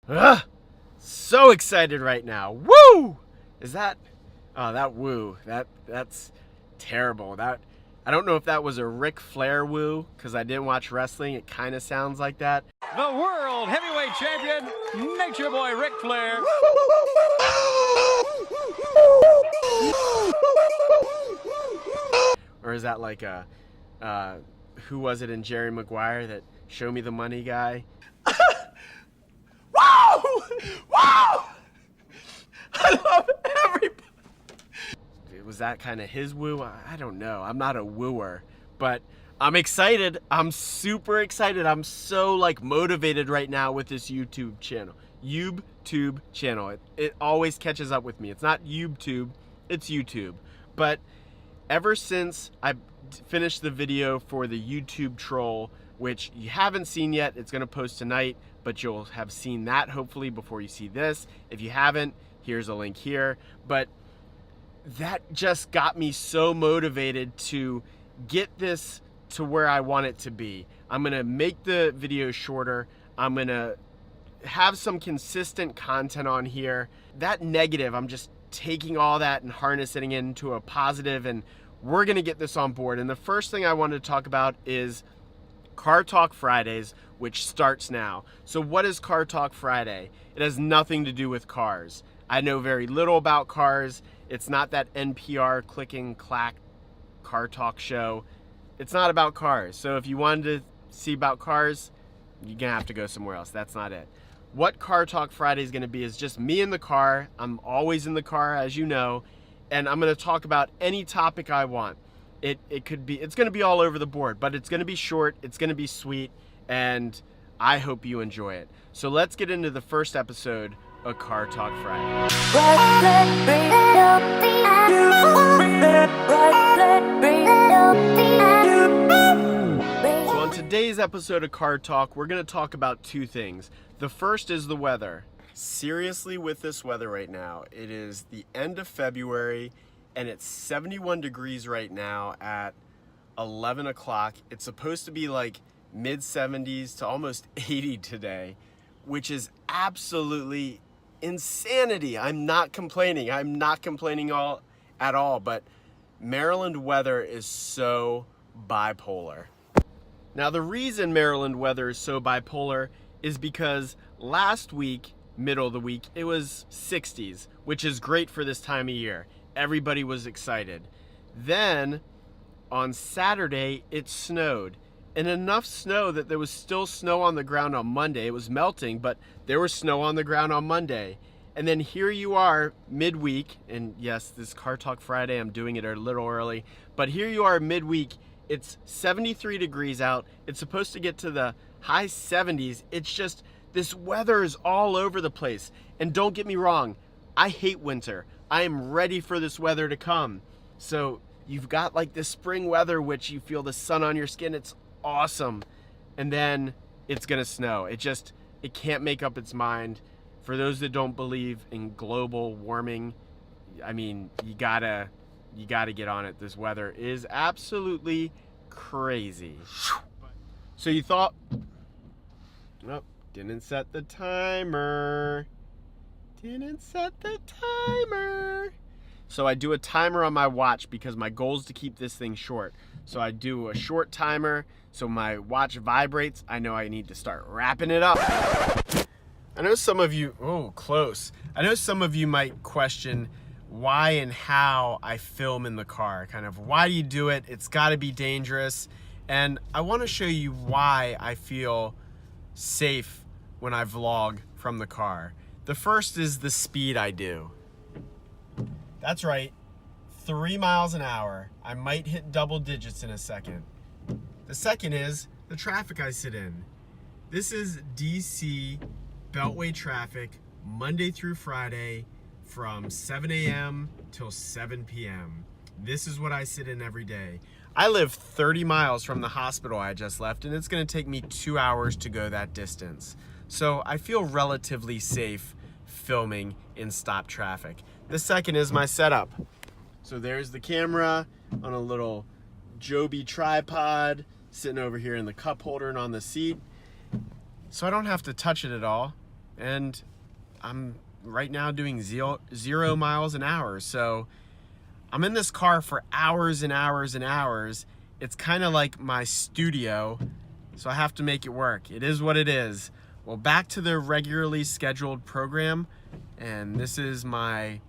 Ugh, so excited right now. Woo! Is that? Oh, that woo. That's terrible. I don't know if that was a Ric Flair woo because I didn't watch wrestling. It kind of sounds like that. The world heavyweight champion, Nature Boy Ric Flair. Or is that like who was it in Jerry Maguire that show me the money guy? Wow! Wow! I love everybody. Was that kind of his woo? I don't know. I'm not a wooer, but I'm excited. I'm super excited. I'm so like motivated right now with this YouTube channel. YouTube channel. It always catches up with me. It's not YouTube, it's YouTube. But ever since I finished the video for the YouTube troll, which you haven't seen yet, it's gonna post tonight, but you'll have seen that hopefully before you see this. If you haven't, here's a link here. But that just got me so motivated to get this to where I want it to be. I'm gonna make the video shorter. I'm gonna have some consistent content on here. That negative, I'm just taking all that and harnessing it into a positive, and we're gonna get this on board. And the first thing I wanted to talk about is Car Talk Fridays, which starts now. So what is Car Talk Friday? It has nothing to do with cars. I know very little about cars. It's not that NPR click and clack car talk show. It's not about cars. So if you wanted to see about cars, you're gonna have to go somewhere else. That's not it. What Car Talk Friday is gonna be is just me in the car. I'm always in the car, as you know, and I'm gonna talk about any topic I want. It's gonna be all over the board, but it's gonna be short, it's gonna be sweet, and I hope you enjoy it. So let's get into the first episode of Car Talk Friday. So on today's episode of Car Talk, we're gonna talk about two things. The first is the weather. Seriously, with this weather right now, it is the end of February and it's 71 degrees right now at 11 o'clock. It's supposed to be like mid 70s to almost 80 today, which is absolutely insanity. I'm not complaining. I'm not complaining at all, but Maryland weather is so bipolar. Now, the reason Maryland weather is so bipolar is because last week, middle of the week, it was 60s, which is great for this time of year. Everybody was excited. Then on Saturday, it snowed, and enough snow that there was still snow on the ground on Monday. It was melting, but there was snow on the ground on Monday. And then here you are midweek, and yes, this Car Talk Friday, I'm doing it a little early, but here you are midweek. It's 73 degrees out. It's supposed to get to the high 70s. It's just, this weather is all over the place. And don't get me wrong, I hate winter. I am ready for this weather to come. So you've got like this spring weather, which you feel the sun on your skin. It's awesome. And then it's gonna snow. It can't make up its mind. For those that don't believe in global warming, I mean, you gotta get on it. This weather is absolutely crazy. So you thought, nope, didn't set the timer. Didn't set the timer. So I do a timer on my watch because my goal is to keep this thing short. So I do a short timer, so my watch vibrates. I know I need to start wrapping it up. I know some of you, close. I know some of you might question why and how I film in the car. Kind of, why do you do it? It's gotta be dangerous. And I wanna show you why I feel safe when I vlog from the car. The first is the speed I do. That's right, 3 miles an hour. I might hit double digits in a second. The second is the traffic I sit in. This is DC Beltway traffic, Monday through Friday, from 7 a.m. till 7 p.m. This is what I sit in every day. I live 30 miles from the hospital I just left, and it's gonna take me 2 hours to go that distance. So I feel relatively safe filming in stop traffic. The second is my setup. So there's the camera on a little Joby tripod, sitting over here in the cup holder and on the seat. So I don't have to touch it at all. and I'm right now doing 0 miles an hour. So I'm in this car for hours and hours and hours. It's kind of like my studio, so I have to make it work. It is what it is. Well, back to the regularly scheduled program, and this is my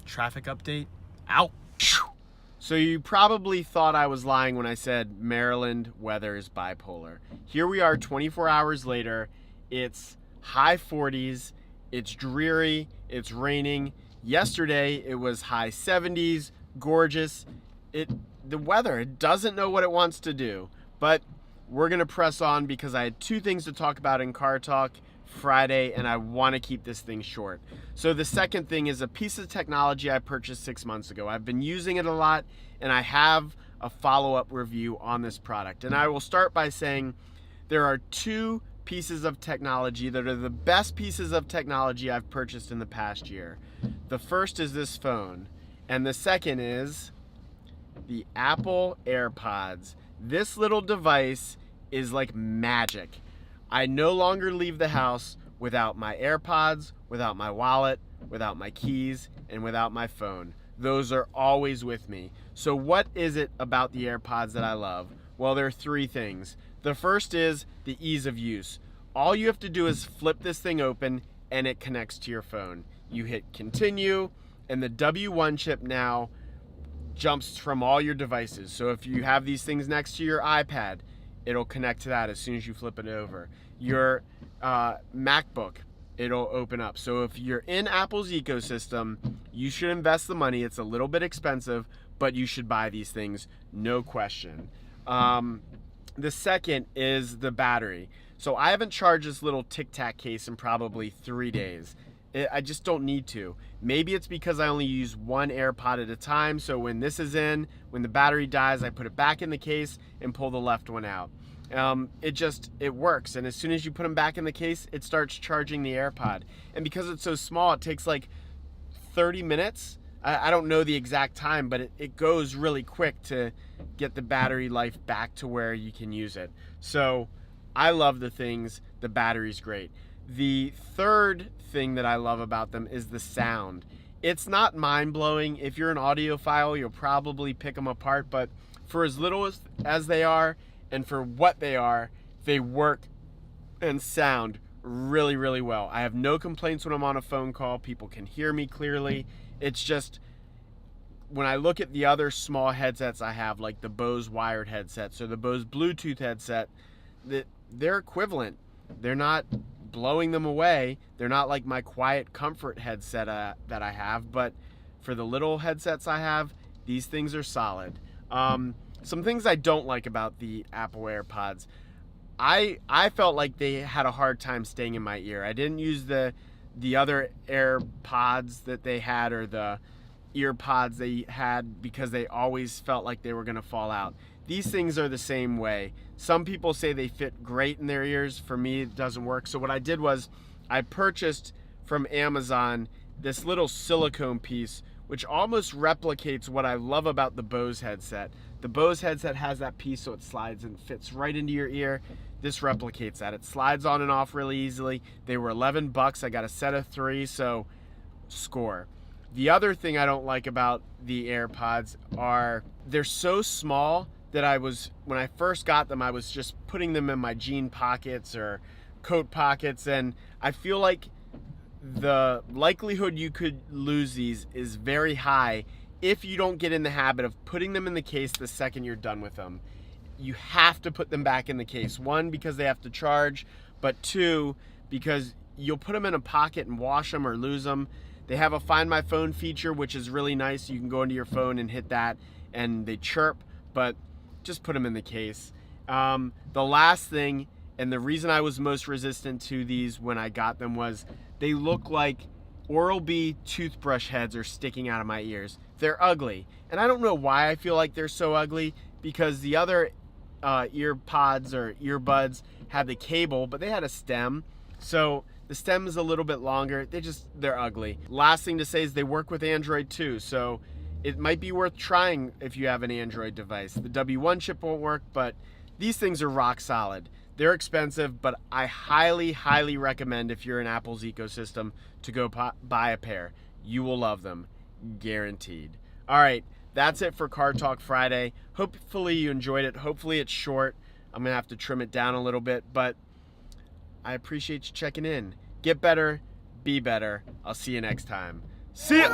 traffic update. Ow! So you probably thought I was lying when I said Maryland weather is bipolar. Here we are 24 hours later. It's high 40s. It's dreary. It's raining. Yesterday it was high 70s, gorgeous. The weather, it doesn't know what it wants to do. But we're gonna press on because I had two things to talk about in Car Talk Friday, and I want to keep this thing short. So the second thing is a piece of technology I purchased 6 months ago. I've been using it a lot, and I have a follow-up review on this product. And I will start by saying there are two pieces of technology that are the best pieces of technology I've purchased in the past year. The first is this phone, and the second is the Apple AirPods. This little device is like magic. I no longer leave the house without my AirPods, without my wallet, without my keys, and without my phone. Those are always with me. So what is it about the AirPods that I love? Well, there are three things. The first is the ease of use. All you have to do is flip this thing open and it connects to your phone. You hit continue, and the W1 chip now jumps from all your devices. So if you have these things next to your iPad, it'll connect to that as soon as you flip it over. Your MacBook, it'll open up. So if you're in Apple's ecosystem, you should invest the money. It's a little bit expensive, but you should buy these things, no question. The second is the battery. So I haven't charged this little Tic Tac case in probably 3 days. I just don't need to. Maybe it's because I only use one AirPod at a time, so when this is in, when the battery dies, I put it back in the case and pull the left one out. It works, and as soon as you put them back in the case, it starts charging the AirPod. And because it's so small, it takes like 30 minutes. I don't know the exact time, but it goes really quick to get the battery life back to where you can use it. So I love the things. The battery's great. The third thing that I love about them is the sound. It's not mind-blowing. If you're an audiophile, you'll probably pick them apart, but for as little as they are and for what they work and sound really, really well. I have no complaints when I'm on a phone call. People can hear me clearly. It's just, when I look at the other small headsets I have, like the Bose wired headsets or the Bose Bluetooth headset, they're equivalent. They're not blowing them away. They're not like my Quiet Comfort headset that I have, but for the little headsets I have, these things are solid. Some things I don't like about the Apple AirPods. I felt like they had a hard time staying in my ear. I didn't use the other AirPods that they had, or the earpods they had, because they always felt like they were going to fall out. These things are the same way. Some people say they fit great in their ears. For me, it doesn't work. So what I did was I purchased from Amazon this little silicone piece, which almost replicates what I love about the Bose headset. The Bose headset has that piece so it slides and fits right into your ear. This replicates that. It slides on and off really easily. They were $11. I got a set of 3, so score. The other thing I don't like about the AirPods are they're so small that when I first got them, I was just putting them in my jean pockets or coat pockets, and I feel like the likelihood you could lose these is very high if you don't get in the habit of putting them in the case the second you're done with them. You have to put them back in the case. 1, because they have to charge, but 2, because you'll put them in a pocket and wash them or lose them. They have a Find My Phone feature, which is really nice. You can go into your phone and hit that, and they chirp, but just put them in the case. The last thing, and the reason I was most resistant to these when I got them, was they look like Oral-B toothbrush heads are sticking out of my ears. They're ugly, and I don't know why I feel like they're so ugly, because the other earpods or earbuds had the cable, but they had a stem, so the stem is a little bit longer. They're ugly. Last thing to say is they work with Android too, so it might be worth trying if you have an Android device. The W1 chip won't work, but these things are rock solid. They're expensive, but I highly, highly recommend if you're in Apple's ecosystem to go buy a pair. You will love them, guaranteed. All right, that's it for Car Talk Friday. Hopefully you enjoyed it. Hopefully it's short. I'm going to have to trim it down a little bit, but I appreciate you checking in. Get better, be better. I'll see you next time. See ya!